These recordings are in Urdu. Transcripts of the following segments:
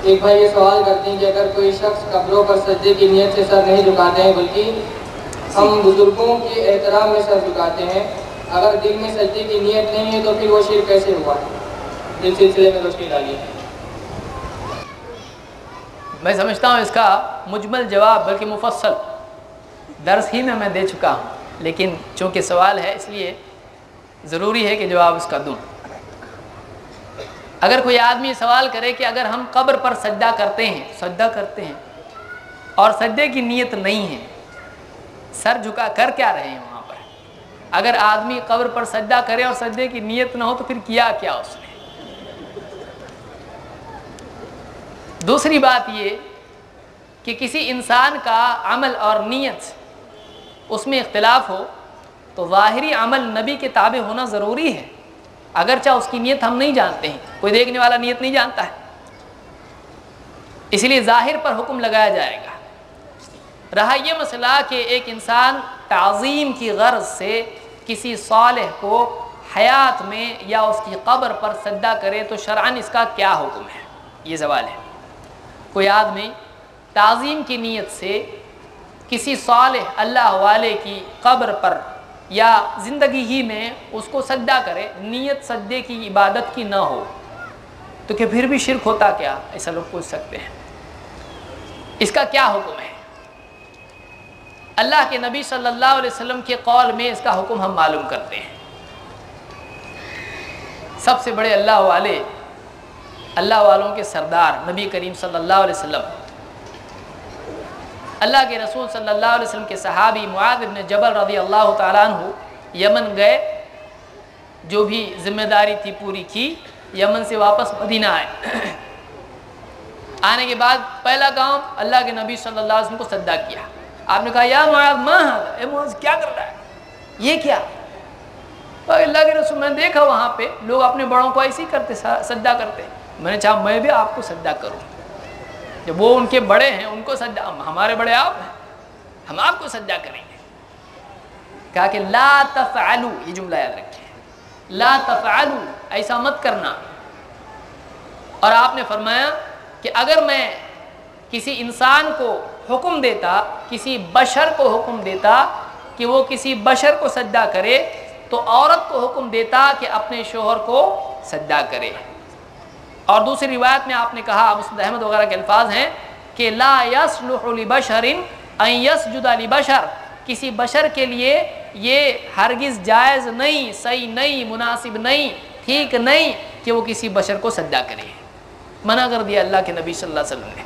ایک بھائی یہ سوال کرتے ہیں کہ اگر کوئی شخص قبروں پر سجدے کی نیت سے سر نہیں جھکاتے ہیں بلکہ ہم بزرگوں کے احترام میں سر جھکاتے ہیں، اگر دل میں سجدے کی نیت نہیں ہے تو پھر وہ شرک کیسے ہوا؟ اس سلسلے میں روشنی ڈالیے۔ میں سمجھتا ہوں اس کا مجمل جواب بلکہ مفصل درس ہی میں دے چکا ہوں، لیکن چونکہ سوال ہے اس لیے ضروری ہے کہ جواب اس کا دوں۔ اگر کوئی آدمی سوال کرے کہ اگر ہم قبر پر سجدہ کرتے ہیں اور سجدے کی نیت نہیں ہے، سر جھکا کر کیا رہے ہیں وہاں پر؟ اگر آدمی قبر پر سجدہ کرے اور سجدے کی نیت نہ ہو تو پھر کیا اس نے؟ دوسری بات یہ کہ کسی انسان کا عمل اور نیت اس میں اختلاف ہو تو ظاہری عمل نبی کے تابع ہونا ضروری ہے، اگرچہ اس کی نیت ہم نہیں جانتے ہیں، کوئی دیکھنے والا نیت نہیں جانتا ہے، اس لیے ظاہر پر حکم لگایا جائے گا۔ رہا یہ مسئلہ کہ ایک انسان تعظیم کی غرض سے کسی صالح کو حیات میں یا اس کی قبر پر سجدہ کرے تو شرعاً اس کا کیا حکم ہے، یہ سوال ہے۔ کوئی آدمی تعظیم کی نیت سے کسی صالح اللہ والے کی قبر پر یا زندگی ہی میں اس کو سجدہ کرے، نیت سجدے کی عبادت کی نہ ہو تو کہ پھر بھی شرک ہوتا کیا؟ ایسا لوگ پوچھ سکتے ہیں۔ اس کا کیا حکم ہے؟ اللہ کے نبی صلی اللہ علیہ وسلم کے قول میں اس کا حکم ہم معلوم کرتے ہیں۔ سب سے بڑے اللہ والوں کے سردار نبی کریم صلی اللہ علیہ وسلم، اللہ کے رسول صلی اللہ علیہ وسلم کے صحابی معاذ بن جبل رضی اللہ تعالیٰ عنہ یمن گئے، جو بھی ذمہ داری تھی پوری کی، یمن سے واپس مدینہ آئے۔ آنے کے بعد پہلا کام اللہ کے نبی صلی اللہ علیہ وسلم کو سجدہ کیا۔ آپ نے کہا یا معاذ ما ھذا، اے معاذ کیا کر رہا ہے، یہ کیا؟ تو اللہ کے رسول، میں نے دیکھا وہاں پہ لوگ اپنے بڑوں کو ایسے ہی کرتے، سجدہ کرتے، میں نے چاہا میں بھی آپ کو سجدہ کروں، جب وہ ان کے بڑے ہیں ان کو سجدہ، ہمارے بڑے آپ ہیں، ہم آپ کو سجدہ کریں گے۔ کہا کہ لا تفعلوا، یہ جملہ یاد رکھیں، لا تفعلوا، ایسا مت کرنا۔ اور آپ نے فرمایا کہ اگر میں کسی انسان کو حکم دیتا، کسی بشر کو حکم دیتا کہ وہ کسی بشر کو سجدہ کرے تو عورت کو حکم دیتا کہ اپنے شوہر کو سجدہ کرے۔ اور دوسری روایت میں آپ نے کہا، مسند احمد وغیرہ کے الفاظ ہیں کہ لا یصلح لبشر ان یسجد لبشر، کسی بشر کے لیے یہ ہرگز جائز نہیں، صحیح نہیں، مناسب نہیں، ٹھیک نہیں کہ وہ کسی بشر کو سجدہ کرے۔ منع کر دیا اللہ کے نبی صلی اللہ علیہ وسلم نے۔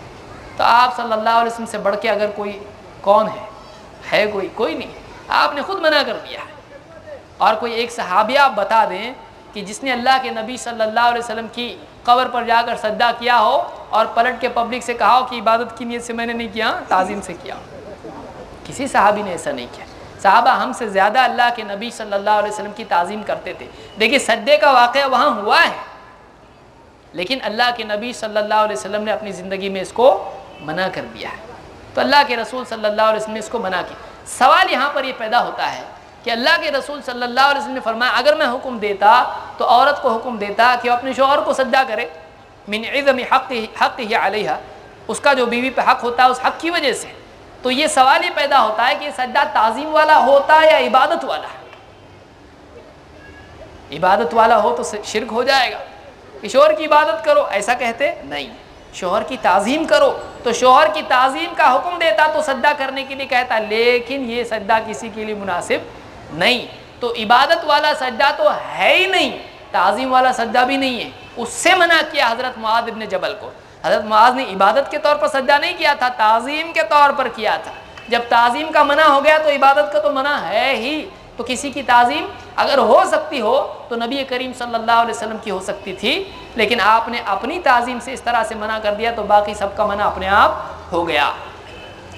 تو آپ صلی اللہ علیہ وسلم سے بڑھ کے اگر کوئی کون ہے کوئی نہیں، آپ نے خود منع کر دیا ہے۔ اور کوئی ایک صحابی آپ بتا دیں کہ جس نے اللہ کے نبی صلی اللہ علیہ وسلم کی قبر پر جا کر سجدہ کیا ہو اور پلٹ کے پبلک سے کہا ہو کہ عبادت کی نیت سے میں نے نہیں کیا، تعظیم سے کیا، کسی صحابی نے ایسا نہیں کیا۔ صحابہ ہم سے زیادہ اللہ کے نبی صلی اللہ علیہ وسلم کی تعظیم کرتے تھے۔ دیکھیے سجدے کا واقعہ وہاں ہوا ہے، لیکن اللہ کے نبی صلی اللہ علیہ وسلم نے اپنی زندگی میں اس کو منع کر دیا ہے۔ تو اللہ کے رسول صلی اللہ علیہ وسلم نے اس کو منع کیا۔ سوال یہاں پر یہ پیدا ہوتا ہے کہ اللہ کے رسول صلی اللہ علیہ وسلم نے فرمایا اگر میں حکم دیتا تو عورت کو حکم دیتا کہ وہ اپنے شوہر کو سجدہ کرے، من عظم حقہ علیہا، اس کا جو بیوی پہ حق ہوتا ہے اس حق کی وجہ سے۔ تو یہ سوال یہ پیدا ہوتا ہے کہ یہ سجدہ تعظیم والا ہوتا ہے یا عبادت والا؟ عبادت والا ہو تو شرک ہو جائے گا کہ شوہر کی عبادت کرو، ایسا کہتے نہیں، شوہر کی تعظیم کرو۔ تو شوہر کی تعظیم کا حکم دیتا تو سجدہ کرنے کے لیے کہتا، لیکن یہ سجدہ کسی کے لیے مناسب نہیں۔ تو عبادت والا سجدہ تو ہے ہی نہیں، تعظیم والا سجدہ بھی نہیں ہے، اس سے منع کیا حضرت معاذ بن جبل کو۔ حضرت معاذ نے عبادت کے طور پر سجدہ نہیں کیا تھا، تعظیم کے طور پر کیا تھا۔ جب تعظیم کا منع ہو گیا تو عبادت کا تو منع ہے ہی۔ تو کسی کی تعظیم اگر ہو سکتی ہو تو نبی کریم صلی اللہ علیہ وسلم کی ہو سکتی تھی، لیکن آپ نے اپنی تعظیم سے اس طرح سے منع کر دیا تو باقی سب کا منع اپنے آپ ہو گیا۔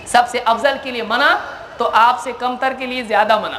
سب سے افضل کے لیے منع تو آپ سے کمتر کے لیے زیادہ منع۔